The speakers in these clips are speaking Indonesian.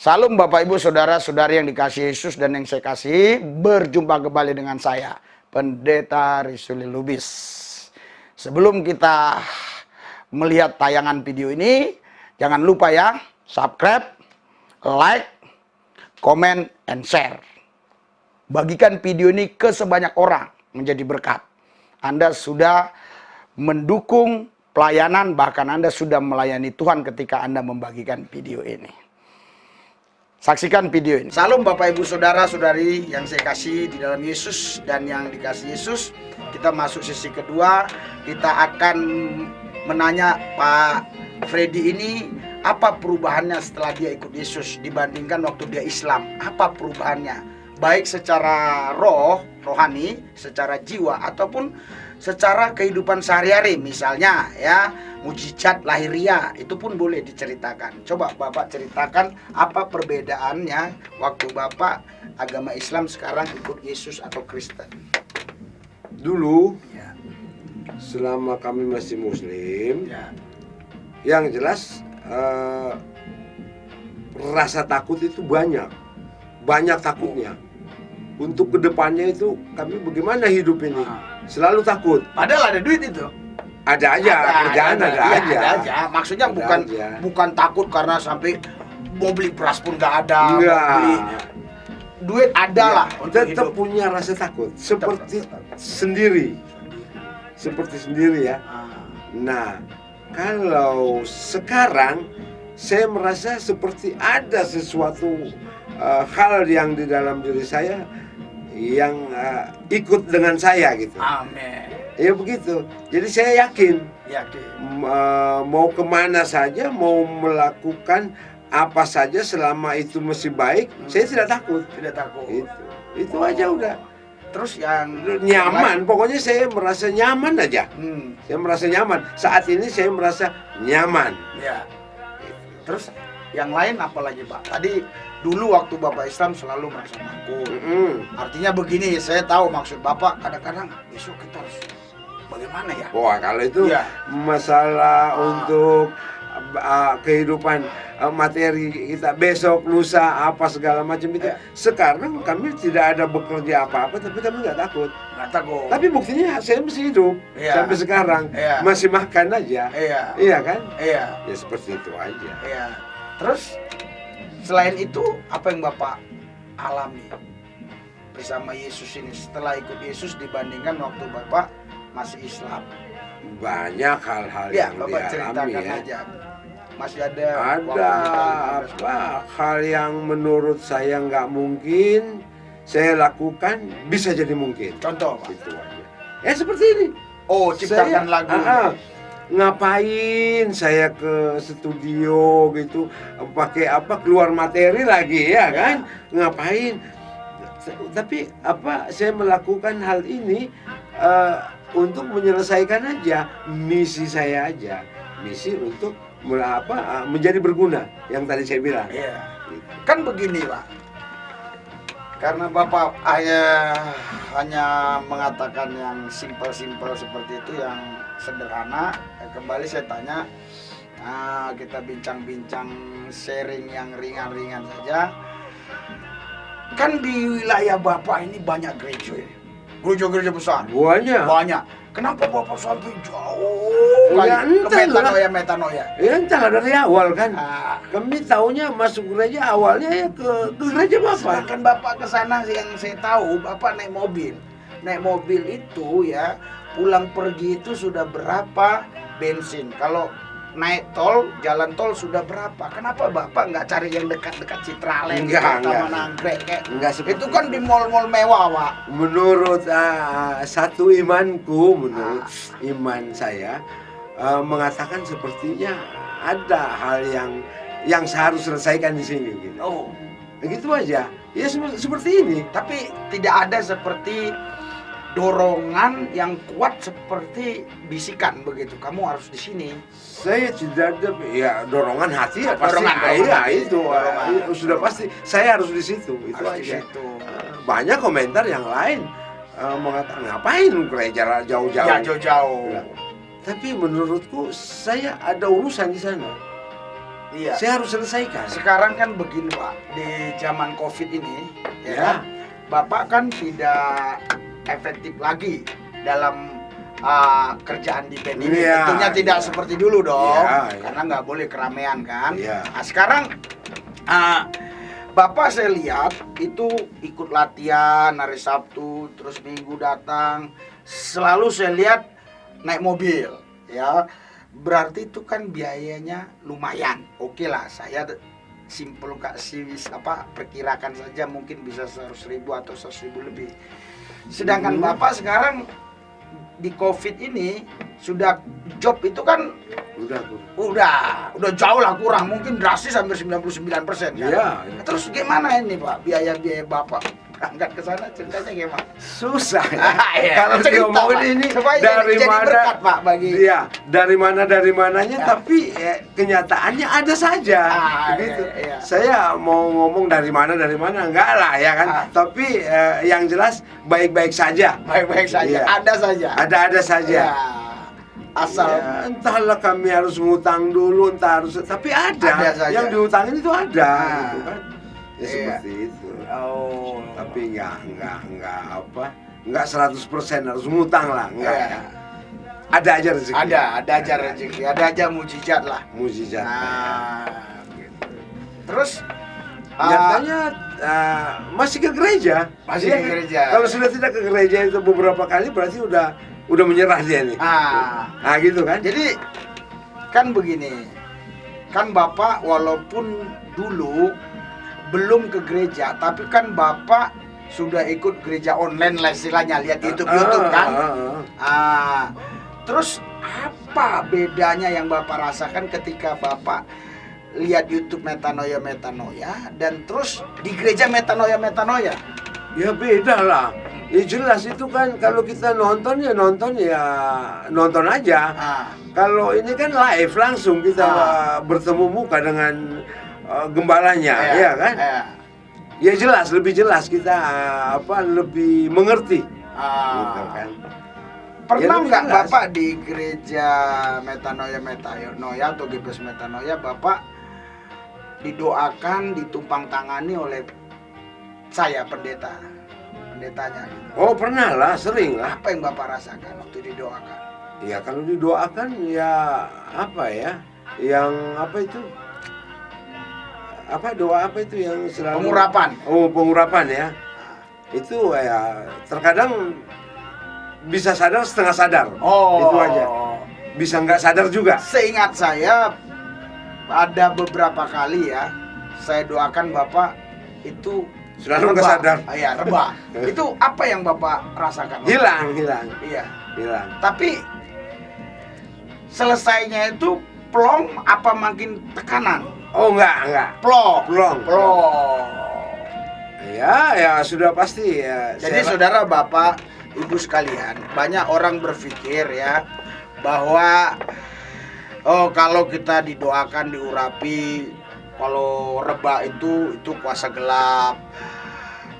Salam Bapak Ibu Saudara-saudari yang dikasihi Yesus dan yang saya kasihi. Berjumpa kembali dengan saya, Pendeta Rizuli Lubis. Sebelum kita melihat tayangan video ini, jangan lupa ya, subscribe, like, comment, and share. Bagikan video ini ke sebanyak orang menjadi berkat. Anda sudah mendukung pelayanan, bahkan Anda sudah melayani Tuhan ketika Anda membagikan video ini. Saksikan video ini. Salam Bapak Ibu Saudara-saudari yang saya kasih di dalam Yesus dan yang dikasih Yesus. Kita masuk sesi kedua. Kita akan menanya Pak Freddy ini, apa perubahannya setelah dia ikut Yesus dibandingkan waktu dia Islam? Apa perubahannya? Baik secara rohani, secara jiwa, ataupun secara kehidupan sehari-hari. Misalnya ya, mujizat lahiriah itu pun boleh diceritakan. Coba Bapak ceritakan apa perbedaannya waktu Bapak agama Islam sekarang ikut Yesus atau Kristen. Dulu Ya. selama kami masih Muslim, Ya. yang jelas rasa takut itu banyak takutnya. Untuk kedepannya itu kami bagaimana hidup ini, selalu takut. Padahal ada duit itu. Ada aja, kerjaan ada iya, aja. ada aja. Maksudnya Ada bukan aja. bukan takut karena sampai mau beli beras pun nggak ada, mau Enggak. beli duit ada lah untuk Tetap hidup. punya rasa takut, seperti Tetap. sendiri, seperti sendiri ya. Ah. Nah, kalau sekarang saya merasa seperti ada sesuatu hal yang di dalam diri saya yang ikut dengan saya gitu. Amin. Ya begitu. Jadi saya yakin Yakin. mau kemana saja, mau melakukan apa saja selama itu masih baik, saya tidak takut. Tidak takut. Itu aja udah. Terus yang Nyaman, pokoknya saya merasa nyaman aja. Saya merasa nyaman. Saat ini saya merasa nyaman. Ya. Terus yang lain apa lagi Pak? Tadi dulu waktu Bapak Islam selalu merasa takut. Artinya begini, saya tahu maksud Bapak. Kadang-kadang besok kita harus bagaimana ya? Wah, kalau itu Iya. masalah untuk kehidupan materi kita besok, lusa, apa segala macam itu. Iya. Sekarang kami tidak ada bekerja apa-apa, tapi kami nggak takut. Nggak takut. Tapi buktinya saya masih hidup Iya. sampai sekarang, Iya. masih makan aja. Iya. Iya kan? Iya. Ya seperti itu aja. Iya. Terus selain itu apa yang Bapak alami bersama Yesus ini setelah ikut Yesus dibandingkan waktu Bapak masih Islam? Banyak hal-hal Ya, yang Bapak dialami ceritakan ya. aja. Masih ada Ada apa hal yang menurut saya nggak mungkin saya lakukan bisa jadi mungkin. Contoh Pak. Itu aja. Ya seperti ini. Oh, ciptakan lagu. Ngapain saya ke studio gitu, pakai apa, keluar materi lagi ya kan? Ngapain? Tapi apa, saya melakukan hal ini untuk menyelesaikan aja misi saya aja, misi untuk menjadi berguna yang tadi saya bilang. Iya. Kan begini Pak, karena Bapak hanya mengatakan yang simpel-simpel seperti itu, yang sederhana. Kembali saya tanya, kita bincang-bincang, sharing yang ringan-ringan saja. Kan di wilayah Bapak ini banyak gereja ini, gereja-gereja besar. Banyak. Kenapa Bapak sampai jauh Ya, ke entahlah. metanoia? Ya entahlah, dari awal kan. Ah, Kami taunya masuk gereja awalnya ya ke gereja Bapak. sedangkan Bapak ke sana yang saya tahu Bapak naik mobil. Naik mobil itu ya, pulang pergi itu sudah berapa bensin. Kalau naik tol, jalan tol sudah berapa. Kenapa Bapak nggak cari yang dekat-dekat Citraland, Enggak. Taman Anggrek kayak? Enggak seperti Itu kan di mall-mall mewah, Pak. Menurut satu imanku, menurut iman saya mengatakan sepertinya ada hal yang saya harus selesaikan di sini gitu. Oh, Begitu aja. Ya seperti ini. tapi tidak ada seperti dorongan yang kuat seperti bisikan begitu. Kamu harus di sini. Saya tidak ada ya dorongan hati ya pasti. Dorongan Iya hati. itu Dorongan. sudah pasti. Saya harus di situ. Itu Harus di aja. situ. Banyak komentar yang lain mengatakan ngapain gereja jauh-jauh. Ya jauh-jauh. Tapi menurutku saya ada urusan di sana. Iya. Saya harus selesaikan. Sekarang kan begini Pak, di zaman COVID ini, ya, Ya. kan, Bapak kan tidak efektif lagi dalam kerjaan di band ini. Iya, Tentunya tidak iya. seperti dulu dong, Iya, iya. karena nggak boleh keramaian kan. Iya. Nah, sekarang Bapak saya lihat itu ikut latihan hari Sabtu, terus Minggu datang, selalu saya lihat naik mobil, ya. Berarti itu kan biayanya lumayan. Oke lah, saya simpel kasih perkirakan saja mungkin bisa 100.000 atau 100.000 lebih. Sedangkan Bapak sekarang di COVID ini sudah job itu kan udah jauh lah kurang, mungkin drastis hampir 99% kan. Iya. Terus gimana ini Pak biaya Bapak berangkat ke sana, ceritanya gimana? Susah. Iya, Kalau cerita, diomongin Pak. ini Supaya dari jadi mana? berkat, Pak, bagi. Iya, dari mananya, Ya. tapi kenyataannya ada saja. Gitu. Iya. Saya mau ngomong dari mana enggak lah ya kan. Tapi yang jelas baik-baik saja. Baik-baik saja, Iya. ada saja. Ada saja. Ya. Asal Ya, entahlah kami harus ngutang dulu, tapi ada saja. yang diutangin itu ada, Ah. gitu kan. Ya Iya. seperti itu. Oh. Tapi enggak 100% harus ngutang lah, enggak. Iya. Ada aja rezeki. Ada aja rezeki, ada aja mujizat lah. Mujizat. Gitu. Terus Nyatanya masih ke gereja. Masih Iya ke kan? gereja. Kalau sudah tidak ke gereja itu beberapa kali berarti udah menyerah dia nih. Nah, gitu kan. Jadi kan begini, kan Bapak walaupun dulu belum ke gereja, tapi kan Bapak sudah ikut gereja online lah istilahnya, lihat YouTube kan. Terus apa bedanya yang Bapak rasakan ketika Bapak lihat YouTube Metanoia dan terus di gereja Metanoia? Ya beda lah. Ya jelas itu kan kalau kita nonton aja. Kalau ini kan live langsung kita bertemu muka dengan gembalanya, ya kan? Ya jelas, lebih jelas kita lebih mengerti. Gitu kan. Pernah lebih nggak jelas. Bapak di gereja Metanoia atau GBS Metanoia Bapak didoakan, ditumpang tangani oleh saya pendetanya? Oh pernah lah, sering lah. Apa yang Bapak rasakan waktu didoakan? Ya kalau didoakan ya yang doa apa itu yang selalu Pengurapan. Oh pengurapan ya. Itu ya terkadang bisa sadar setengah sadar. Oh, Itu aja. Bisa nggak sadar juga. Seingat saya ada beberapa kali ya saya doakan Bapak itu Selalu nggak sadar. Iya, rebah. Itu apa yang Bapak rasakan? Hilang. Iya. Hilang. Tapi selesainya itu plong apa makin tekanan? Oh enggak. Plong. Ya sudah pasti ya. Jadi saudara, Bapak, Ibu sekalian, banyak orang berpikir ya bahwa kalau kita didoakan, diurapi, kalau rebah itu kuasa gelap.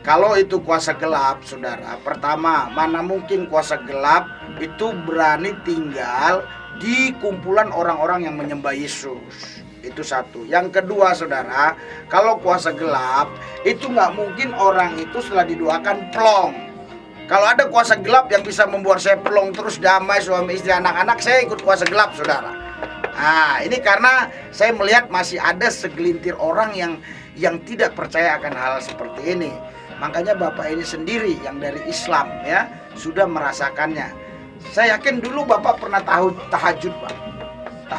Kalau itu kuasa gelap, saudara, pertama, mana mungkin kuasa gelap itu berani tinggal di kumpulan orang-orang yang menyembah Yesus. Itu satu. Yang kedua, saudara, kalau kuasa gelap itu nggak mungkin orang itu setelah didoakan plong. Kalau ada kuasa gelap yang bisa membuat saya plong terus damai suami istri anak-anak, saya ikut kuasa gelap, saudara. Nah, ini karena saya melihat masih ada segelintir orang yang tidak percaya akan hal seperti ini. Makanya Bapak ini sendiri yang dari Islam ya sudah merasakannya. Saya yakin dulu Bapak pernah tahajud, Pak.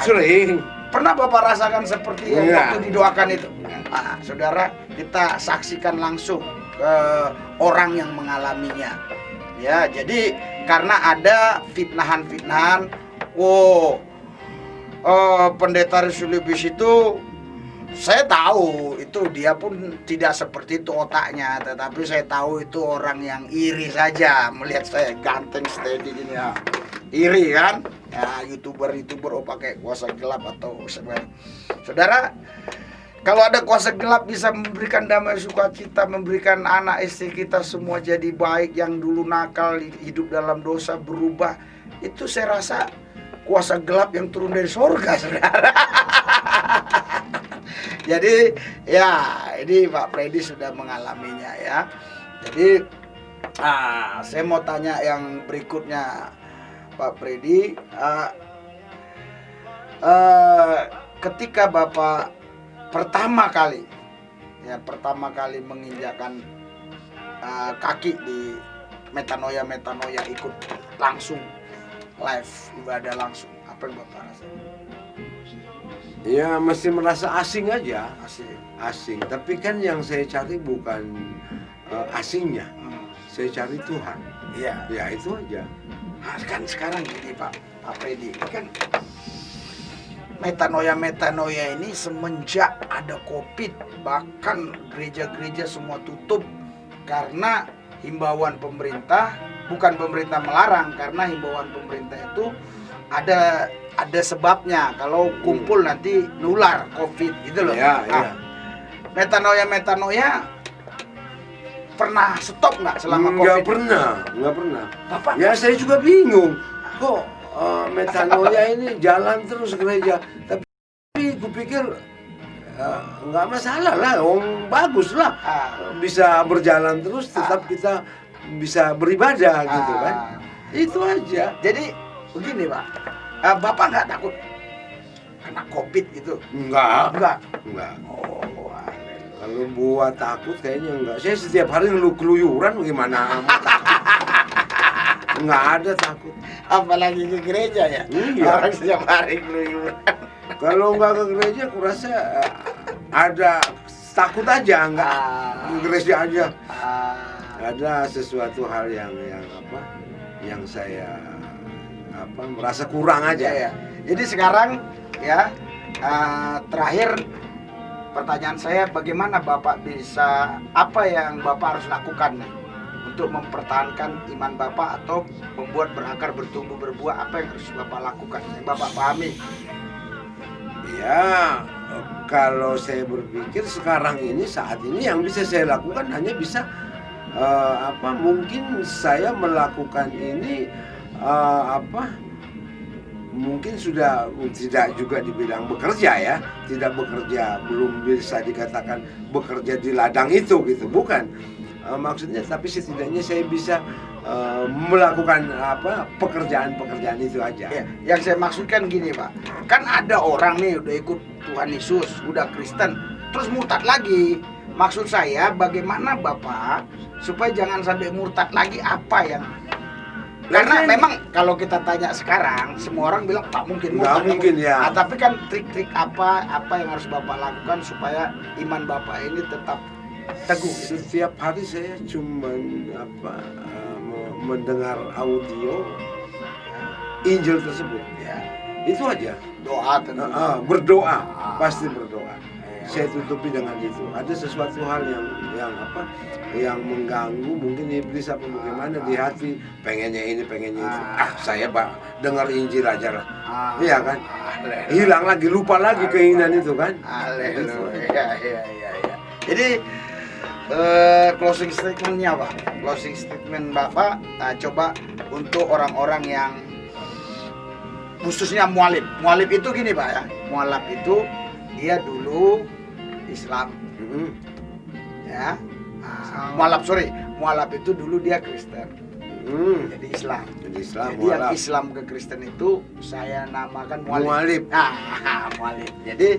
Sering. Pernah Bapak rasakan seperti yang Enggak. waktu didoakan itu? Nah, saudara, kita saksikan langsung ke orang yang mengalaminya. Ya, jadi karena ada fitnahan-fitnahan, pendeta Risulubis itu saya tahu itu dia pun tidak seperti itu otaknya, tetapi saya tahu itu orang yang iri saja melihat saya ganteng steady gini ya. Iri kan? Ya, YouTuber pakai kuasa gelap atau sebagainya. Saudara, kalau ada kuasa gelap bisa memberikan damai sukacita, memberikan anak istri kita semua jadi baik, yang dulu nakal hidup dalam dosa berubah. Itu saya rasa kuasa gelap yang turun dari surga, saudara. Jadi ya ini Pak Freddy sudah mengalaminya ya. Jadi saya mau tanya yang berikutnya Pak Freddy. Ketika Bapak pertama kali menginjakkan kaki di metanoia ikut langsung live ibadah langsung, apa yang Bapak rasakan? Ya masih merasa asing aja, Asing. Tapi kan yang saya cari bukan asingnya, saya cari Tuhan. Iya. Ya itu aja. Nah, kan sekarang gini Pak Freddy, kan metanoia ini semenjak ada COVID, bahkan gereja-gereja semua tutup karena himbauan pemerintah, bukan pemerintah melarang, karena himbauan pemerintah itu ada sebabnya, kalau kumpul nanti nular COVID gitu loh. Ya, ya. Metanoia pernah stop nggak selama COVID? Nggak pernah. Bapak? Ya saya juga bingung, kok metanoia ini jalan terus gereja, tapi kupikir nggak masalah lah, bagus lah, bisa berjalan terus, tetap kita bisa beribadah gitu kan, itu aja. Jadi begini Pak, Bapak nggak takut kena COVID gitu? Enggak. Oh, Kalau buat takut kayaknya enggak. Saya setiap hari keluyuran gimana? Enggak ada takut. apalagi ke gereja ya. Iya. Orang setiap hari keluyuran. Kalau enggak ke gereja, aku rasa ada takut aja, enggak ke gereja aja. Ada sesuatu hal yang saya merasa kurang aja ya. Jadi sekarang ya terakhir pertanyaan saya, bagaimana Bapak bisa, apa yang Bapak harus lakukan nih untuk mempertahankan iman Bapak atau membuat berakar, bertumbuh, berbuah, apa yang harus Bapak lakukan, yang Bapak pahami? Ya, kalau saya berpikir sekarang ini, saat ini yang bisa saya lakukan hanya bisa mungkin saya melakukan ini mungkin sudah tidak juga dibilang bekerja ya, tidak bekerja, belum bisa dikatakan bekerja di ladang itu gitu, bukan maksudnya, tapi setidaknya saya bisa melakukan pekerjaan itu aja. Ya, yang saya maksudkan gini Pak, kan ada orang nih udah ikut Tuhan Yesus, udah Kristen, terus murtad lagi. Maksud saya bagaimana Bapak supaya jangan sampai murtad lagi, apa yang, karena memang kalau kita tanya sekarang semua orang bilang tak mungkin murtad. Nggak mungkin ya. Tapi kan trik-trik apa yang harus Bapak lakukan supaya iman Bapak ini tetap teguh. Setiap hari saya cuman mendengar audio Injil tersebut. Ya. Itu aja. Doa tentu. Berdoa, pasti berdoa. Saya tutupi dengan itu. Ada sesuatu hal yang mengganggu, mungkin iblis apa bagaimana di hati, pengennya ini, pengennya itu. Saya dengar Injil aja lah. Iya kan? Hilang lagi, lupa lagi keinginan itu kan? Haleluya. Ya. Jadi closing statementnya Pak, closing statement Bapak, coba untuk orang-orang yang khususnya mualif itu gini Pak ya, mualaf itu dia dulu Islam, ya. Mualaf itu dulu dia Kristen, jadi Islam. Jadi yang Islam ke Kristen itu saya namakan mualif. Mualif. Jadi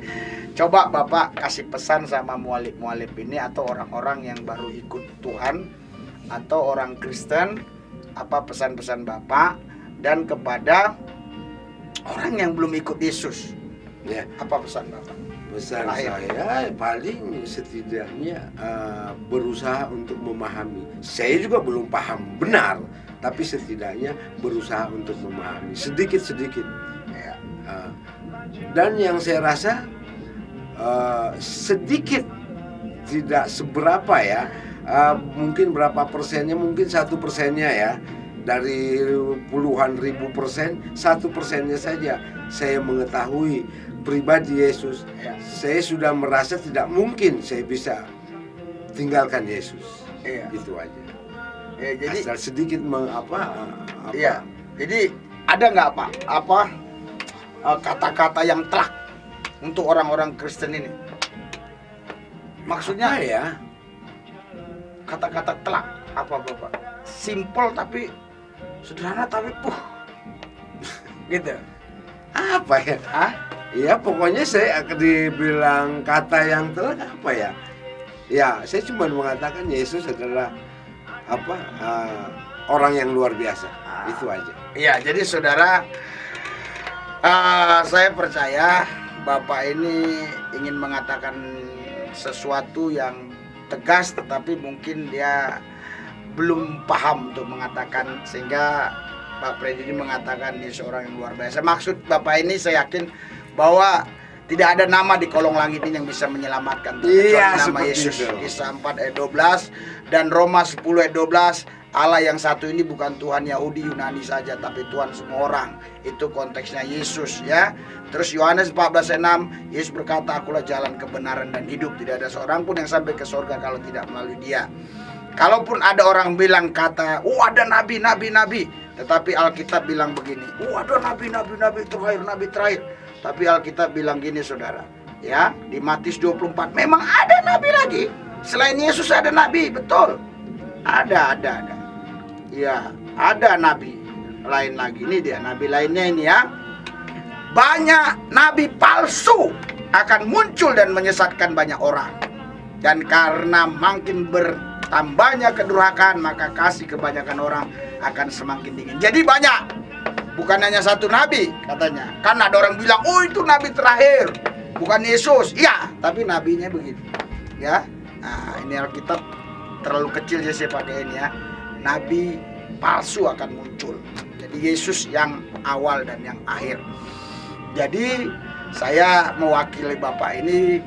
coba Bapak kasih pesan sama mualif ini atau orang-orang yang baru ikut Tuhan atau orang Kristen, apa pesan-pesan Bapak, dan kepada orang yang belum ikut Yesus, ya, apa pesan Bapak? Pesan saya paling setidaknya berusaha untuk memahami. Saya juga belum paham benar, tapi setidaknya berusaha untuk memahami sedikit-sedikit. Ya. Dan yang saya rasa sedikit, tidak seberapa ya, mungkin berapa persennya, mungkin 1%-nya ya, dari puluhan ribu persen, 1%-nya saja saya mengetahui pribadi Yesus. Saya sudah merasa tidak mungkin saya bisa tinggalkan Yesus. Itu aja. Jadi asal sedikit Iya. Jadi ada nggak Pak kata-kata yang telak untuk orang-orang Kristen ini? Maksudnya Apa ya? kata-kata telak apa Bapak? Simpel tapi sederhana tapi gitu. Apa ya? Hah? Ya pokoknya saya dibilang kata yang telak apa ya? Ya saya cuma mengatakan Yesus adalah apa orang yang luar biasa. Itu aja. Iya, jadi saudara, saya percaya Bapak ini ingin mengatakan sesuatu yang tegas, tetapi mungkin dia belum paham untuk mengatakan, sehingga Pak Freddy ini mengatakan dia seorang yang luar biasa. Maksud Bapak ini saya yakin bahwa tidak ada nama di kolong langit ini yang bisa menyelamatkan kecuali nama Yesus. Itu. Kisah 4 ayat 12 dan Roma 10 ayat 12. Allah yang satu ini bukan Tuhan Yahudi Yunani saja, tapi Tuhan semua orang. Itu konteksnya Yesus, ya. Terus Yohanes 14 ayat 6, Yesus berkata, akulah jalan kebenaran dan hidup. Tidak ada seorang pun yang sampai ke surga kalau tidak melalui Dia. Kalaupun ada orang bilang kata, ada nabi. Tetapi Alkitab bilang begini, ada nabi terakhir. Tapi Alkitab bilang gini saudara, ya, di Matius 24, memang ada nabi lagi. Selain Yesus ada nabi, betul. Ada. Ya, ada nabi lain lagi. Ini dia nabi lainnya ini ya. Banyak nabi palsu akan muncul dan menyesatkan banyak orang. Dan karena makin bertambahnya kedurhakaan, maka kasih kebanyakan orang akan semakin dingin. Jadi banyak, bukan hanya satu nabi katanya. Kan ada orang bilang, itu nabi terakhir, bukan Yesus. Iya, tapi nabinya begitu. Ya, nah ini Alkitab terlalu kecil jadi saya pakai ini ya. Nabi palsu akan muncul. Jadi Yesus yang awal dan yang akhir. Jadi saya mewakili Bapak ini,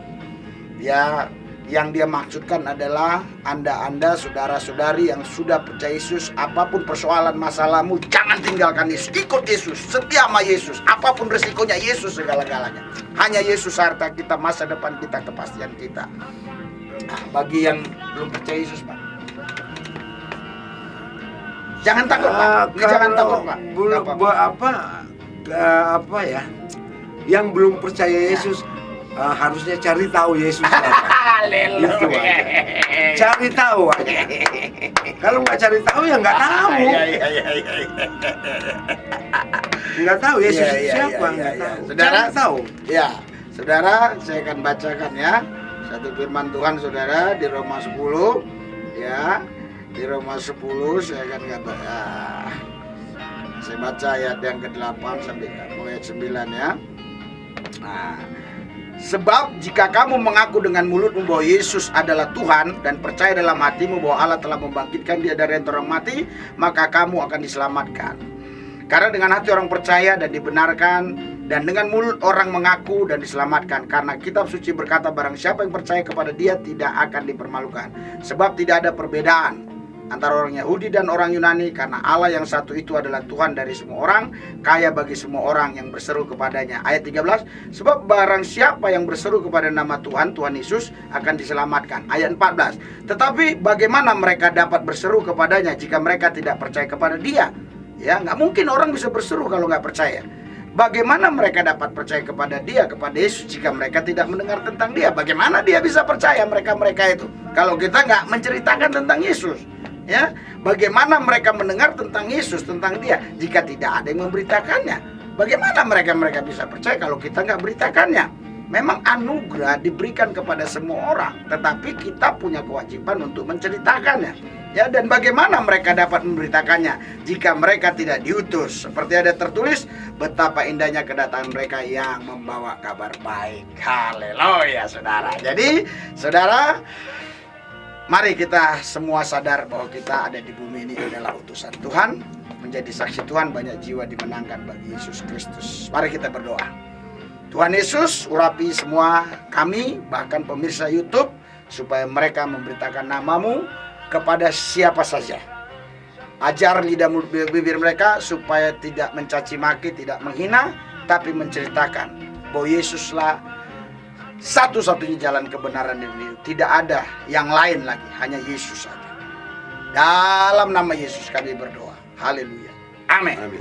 ya, yang dia maksudkan adalah Anda saudara-saudari yang sudah percaya Yesus, apapun persoalan masalahmu, jangan tinggalkan Yesus, ikut Yesus, setia sama Yesus, apapun resikonya Yesus segala-galanya. Hanya Yesus harta kita, masa depan kita, kepastian kita. Nah, bagi yang belum percaya Yesus, Pak, jangan takut, Pak. Jangan takut, Pak. Belum apa ya? Yang belum percaya Yesus harusnya cari tahu Yesus. Itu aja. Cari tahu aja. Kalau nggak cari tahu ya nggak tahu. Nggak tahu Yesus siapa, nggak tahu. Saudara Cari tahu. Ya, saudara, saya akan bacakan ya satu firman Tuhan saudara di Roma 10, ya. Di Roma 10 saya akan kata, saya baca ayat yang ke-8 sampai mulai ayat 9 ya. Nah, sebab jika kamu mengaku dengan mulutmu bahwa Yesus adalah Tuhan dan percaya dalam hatimu bahwa Allah telah membangkitkan Dia dari antara orang mati, maka kamu akan diselamatkan. Karena dengan hati orang percaya dan dibenarkan, dan dengan mulut orang mengaku dan diselamatkan. Karena kitab suci berkata, barang siapa yang percaya kepada Dia tidak akan dipermalukan. Sebab tidak ada perbedaan antara orang Yahudi dan orang Yunani, karena Allah yang satu itu adalah Tuhan dari semua orang, kaya bagi semua orang yang berseru kepadanya. Ayat 13, sebab barang siapa yang berseru kepada nama Tuhan, Tuhan Yesus, akan diselamatkan. Ayat 14, tetapi bagaimana mereka dapat berseru kepadanya jika mereka tidak percaya kepada Dia? Ya, nggak mungkin orang bisa berseru kalau nggak percaya. Bagaimana mereka dapat percaya kepada Dia, kepada Yesus, jika mereka tidak mendengar tentang Dia? Bagaimana dia bisa percaya mereka itu kalau kita nggak menceritakan tentang Yesus? Ya, bagaimana mereka mendengar tentang Yesus, tentang Dia, jika tidak ada yang memberitakannya? Bagaimana mereka bisa percaya kalau kita nggak beritakannya? Memang anugerah diberikan kepada semua orang, tetapi kita punya kewajiban untuk menceritakannya. Ya, dan bagaimana mereka dapat memberitakannya jika mereka tidak diutus? Seperti ada tertulis, betapa indahnya kedatangan mereka yang membawa kabar baik. Haleluya, saudara. Jadi, saudara, mari kita semua sadar bahwa kita ada di bumi ini adalah utusan Tuhan, menjadi saksi Tuhan. Banyak jiwa dimenangkan bagi Yesus Kristus. Mari kita berdoa. Tuhan Yesus, urapi semua kami, bahkan pemirsa YouTube, supaya mereka memberitakan nama-Mu kepada siapa saja. Ajar lidah mulut bibir mereka supaya tidak mencaci maki, tidak menghina, tapi menceritakan bahwa Yesuslah satu-satunya jalan kebenaran dan hidup. Tidak ada yang lain lagi, hanya Yesus saja. Dalam nama Yesus kami berdoa. Haleluya. Amin.